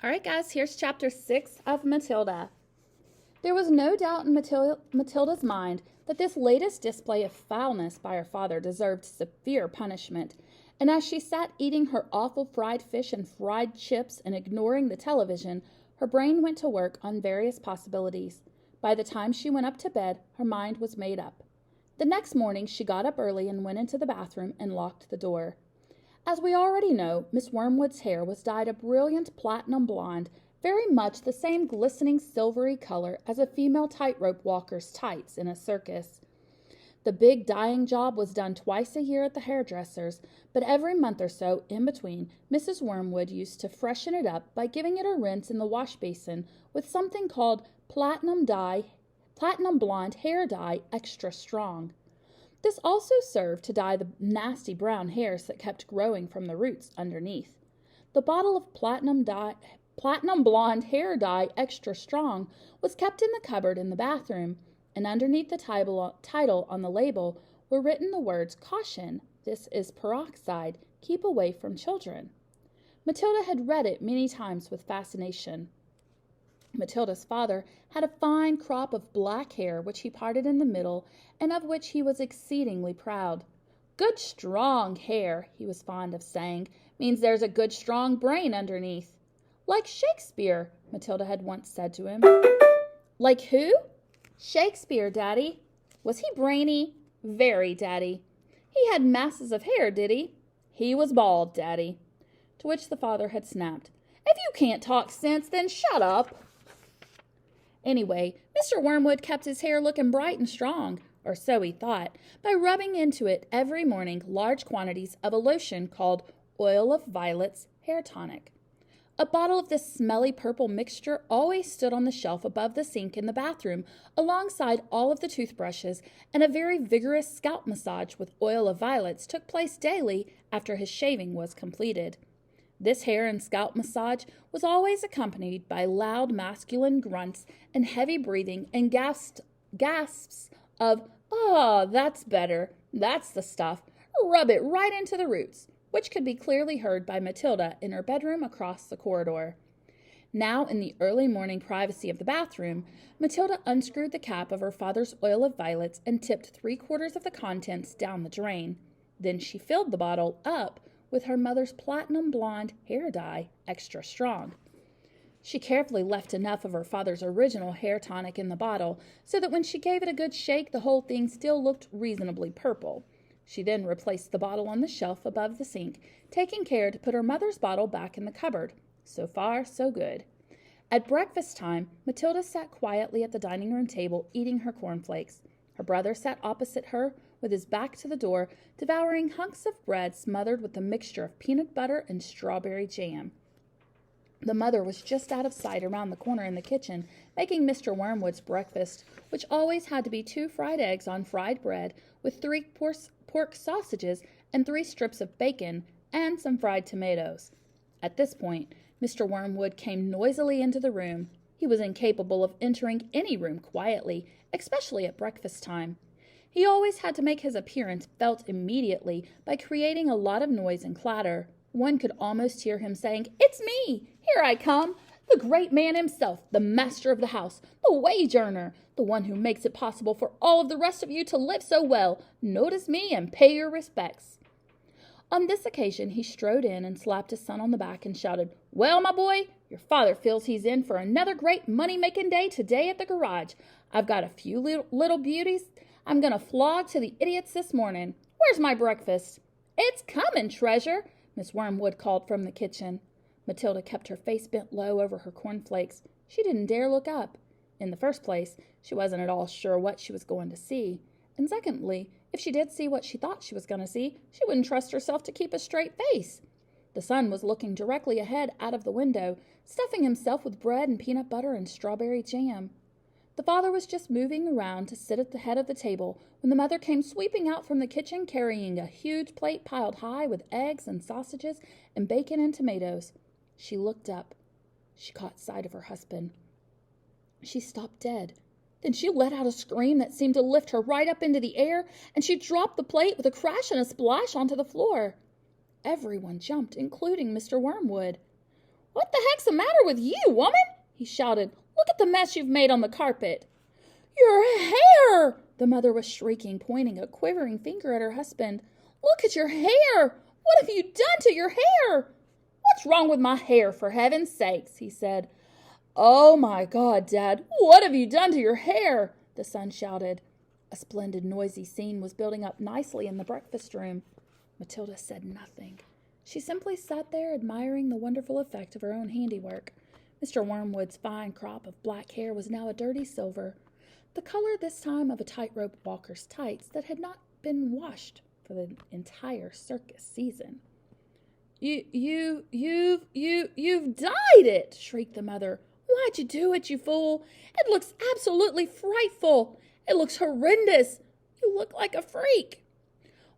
All right, guys, here's chapter 6 of Matilda. There was no doubt in Matilda's mind that this latest display of foulness by her father deserved severe punishment, and as she sat eating her awful fried fish and fried chips and ignoring the television, her brain went to work on various possibilities. By the time she went up to bed, her mind was made up. The next morning she got up early and went into the bathroom and locked the door. As we already know, Miss Wormwood's hair was dyed a brilliant platinum blonde, very much the same glistening silvery color as a female tightrope walker's tights in a circus. The big dyeing job was done twice a year at the hairdresser's, but every month or so in between, Mrs. Wormwood used to freshen it up by giving it a rinse in the wash basin with something called platinum blonde hair dye extra strong. This also served to dye the nasty brown hairs that kept growing from the roots underneath. The bottle of platinum blonde hair dye extra strong was kept in the cupboard in the bathroom, and underneath the title on the label were written the words, "Caution, this is peroxide, keep away from children." Matilda had read it many times with fascination. Matilda's father had a fine crop of black hair which he parted in the middle and of which he was exceedingly proud. "Good strong hair," he was fond of saying, "means there's a good strong brain underneath." "Like Shakespeare," Matilda had once said to him. "Like who?" "Shakespeare, Daddy." "Was he brainy?" "Very, Daddy." "He had masses of hair, did he?" "He was bald, Daddy." To which the father had snapped, "If you can't talk sense, then shut up." Anyway, Mr. Wormwood kept his hair looking bright and strong, or so he thought, by rubbing into it every morning large quantities of a lotion called Oil of Violets Hair Tonic. A bottle of this smelly purple mixture always stood on the shelf above the sink in the bathroom, alongside all of the toothbrushes, and a very vigorous scalp massage with oil of violets took place daily after his shaving was completed. This hair and scalp massage was always accompanied by loud masculine grunts and heavy breathing and gasps of, "Ah, that's better, that's the stuff, rub it right into the roots," which could be clearly heard by Matilda in her bedroom across the corridor. Now, in the early morning privacy of the bathroom, Matilda unscrewed the cap of her father's oil of violets and tipped 3/4 of the contents down the drain. Then she filled the bottle up with her mother's platinum blonde hair dye, extra strong. She carefully left enough of her father's original hair tonic in the bottle so that when she gave it a good shake, the whole thing still looked reasonably purple. She then replaced the bottle on the shelf above the sink, taking care to put her mother's bottle back in the cupboard. So far, so good. At breakfast time, Matilda sat quietly at the dining room table eating her cornflakes. Her brother sat opposite her with his back to the door, devouring hunks of bread smothered with a mixture of peanut butter and strawberry jam. The mother was just out of sight around the corner in the kitchen, making Mr. Wormwood's breakfast, which always had to be 2 fried eggs on fried bread with 3 pork sausages and 3 strips of bacon and some fried tomatoes. At this point, Mr. Wormwood came noisily into the room. He was incapable of entering any room quietly, especially at breakfast time. He always had to make his appearance felt immediately by creating a lot of noise and clatter. One could almost hear him saying, "It's me! Here I come! The great man himself, the master of the house, the wage earner, the one who makes it possible for all of the rest of you to live so well. Notice me and pay your respects." On this occasion, he strode in and slapped his son on the back and shouted, "Well, my boy, your father feels he's in for another great money-making day today at the garage. I've got a few little beauties I'm going to flog to the idiots this morning. Where's my breakfast?" "It's coming, treasure," Miss Wormwood called from the kitchen. Matilda kept her face bent low over her cornflakes. She didn't dare look up. In the first place, she wasn't at all sure what she was going to see. And secondly, if she did see what she thought she was going to see, she wouldn't trust herself to keep a straight face. The son was looking directly ahead out of the window, stuffing himself with bread and peanut butter and strawberry jam. The father was just moving around to sit at the head of the table when the mother came sweeping out from the kitchen carrying a huge plate piled high with eggs and sausages and bacon and tomatoes. She looked up. She caught sight of her husband. She stopped dead. Then she let out a scream that seemed to lift her right up into the air, and she dropped the plate with a crash and a splash onto the floor. Everyone jumped, including Mr. Wormwood. "What the heck's the matter with you, woman?" he shouted. "Look at the mess you've made on the carpet." "Your hair!" the mother was shrieking, pointing a quivering finger at her husband. "Look at your hair! What have you done to your hair?" "What's wrong with my hair, for heaven's sakes?" he said. "Oh, my God, Dad, what have you done to your hair?" the son shouted. A splendid, noisy scene was building up nicely in the breakfast room. Matilda said nothing. She simply sat there admiring the wonderful effect of her own handiwork. Mr. Wormwood's fine crop of black hair was now a dirty silver, the color this time of a tightrope walker's tights that had not been washed for the entire circus season. You've dyed it!" shrieked the mother. "Why'd you do it, you fool? It looks absolutely frightful. It looks horrendous. You look like a freak."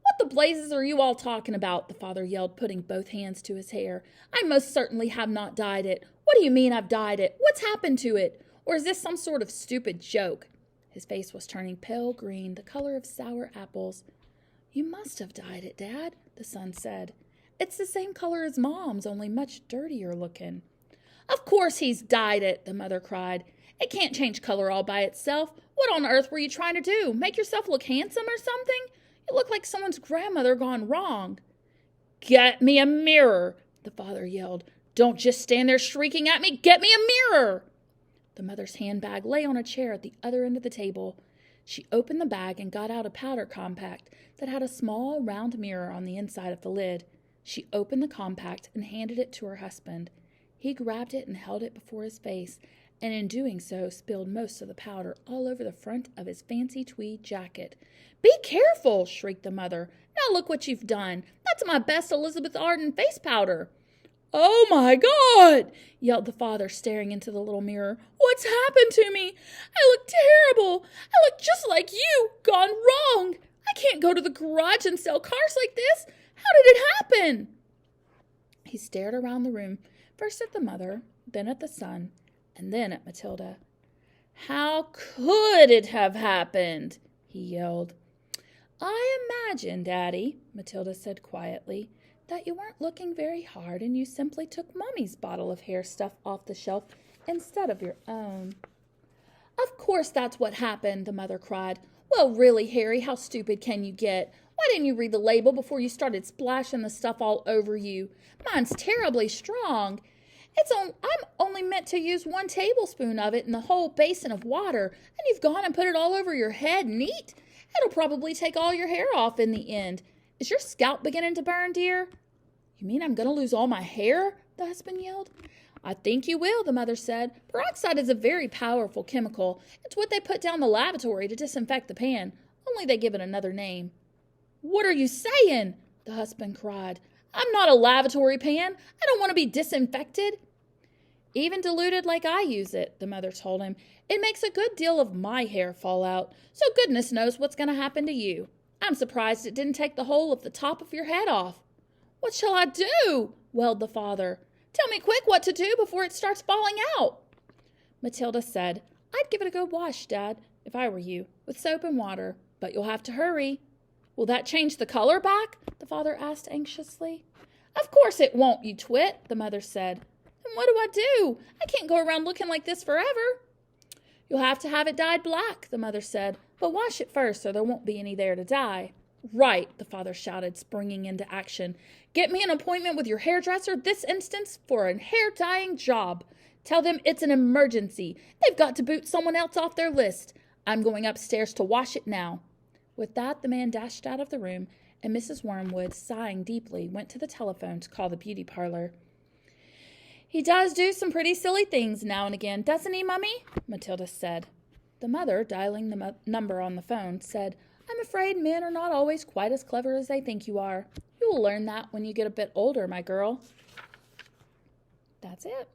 "What the blazes are you all talking about?" the father yelled, putting both hands to his hair. "I most certainly have not dyed it. What do you mean I've dyed it? What's happened to it? Or is this some sort of stupid joke?" His face was turning pale green, the color of sour apples. "You must have dyed it, Dad," the son said. "It's the same color as Mom's, only much dirtier looking." "Of course he's dyed it," the mother cried. "It can't change color all by itself. What on earth were you trying to do? Make yourself look handsome or something? You look like someone's grandmother gone wrong." "Get me a mirror," the father yelled. "Don't just stand there shrieking at me. Get me a mirror." The mother's handbag lay on a chair at the other end of the table. She opened the bag and got out a powder compact that had a small, round mirror on the inside of the lid. She opened the compact and handed it to her husband. He grabbed it and held it before his face, and in doing so spilled most of the powder all over the front of his fancy tweed jacket. "Be careful!" shrieked the mother. "Now look what you've done. That's my best Elizabeth Arden face powder." "Oh, my God!" yelled the father, staring into the little mirror. "What's happened to me? I look terrible. I look just like you, gone wrong. I can't go to the garage and sell cars like this. How did it happen?" He stared around the room, first at the mother, then at the son, and then at Matilda. "How could it have happened?" he yelled. "I imagine, Daddy," Matilda said quietly, "that you weren't looking very hard and you simply took Mummy's bottle of hair stuff off the shelf instead of your own." "Of course that's what happened," the mother cried. "Well, really, Harry, how stupid can you get? Why didn't you read the label before you started splashing the stuff all over you? Mine's terribly strong. I'm only meant to use 1 tablespoon of it in the whole basin of water, and you've gone and put it all over your head neat. It'll probably take all your hair off in the end. Is your scalp beginning to burn, dear?" "You mean I'm going to lose all my hair?" the husband yelled. "I think you will," the mother said. "Peroxide is a very powerful chemical. It's what they put down the lavatory to disinfect the pan, only they give it another name." "What are you saying?" the husband cried. "I'm not a lavatory pan. I don't want to be disinfected." "Even diluted like I use it," the mother told him, "it makes a good deal of my hair fall out, so goodness knows what's going to happen to you. I'm surprised it didn't take the whole of the top of your head off." "What shall I do?" wailed the father. "Tell me quick what to do before it starts falling out." Matilda said, "I'd give it a good wash, Dad, if I were you, with soap and water, but you'll have to hurry." "Will that change the color back?" the father asked anxiously. "Of course it won't, you twit," the mother said. "Then what do I do? I can't go around looking like this forever." "You'll have to have it dyed black," the mother said, "but wash it first or there won't be any there to dye." "Right," the father shouted, springing into action. "Get me an appointment with your hairdresser this instant for a hair-dyeing job. Tell them it's an emergency. They've got to boot someone else off their list. I'm going upstairs to wash it now." With that, the man dashed out of the room, and Mrs. Wormwood, sighing deeply, went to the telephone to call the beauty parlor. "He does do some pretty silly things now and again, doesn't he, Mummy?" Matilda said. The mother, dialing the number on the phone, said, "I'm afraid men are not always quite as clever as they think you are. You will learn that when you get a bit older, my girl." That's it.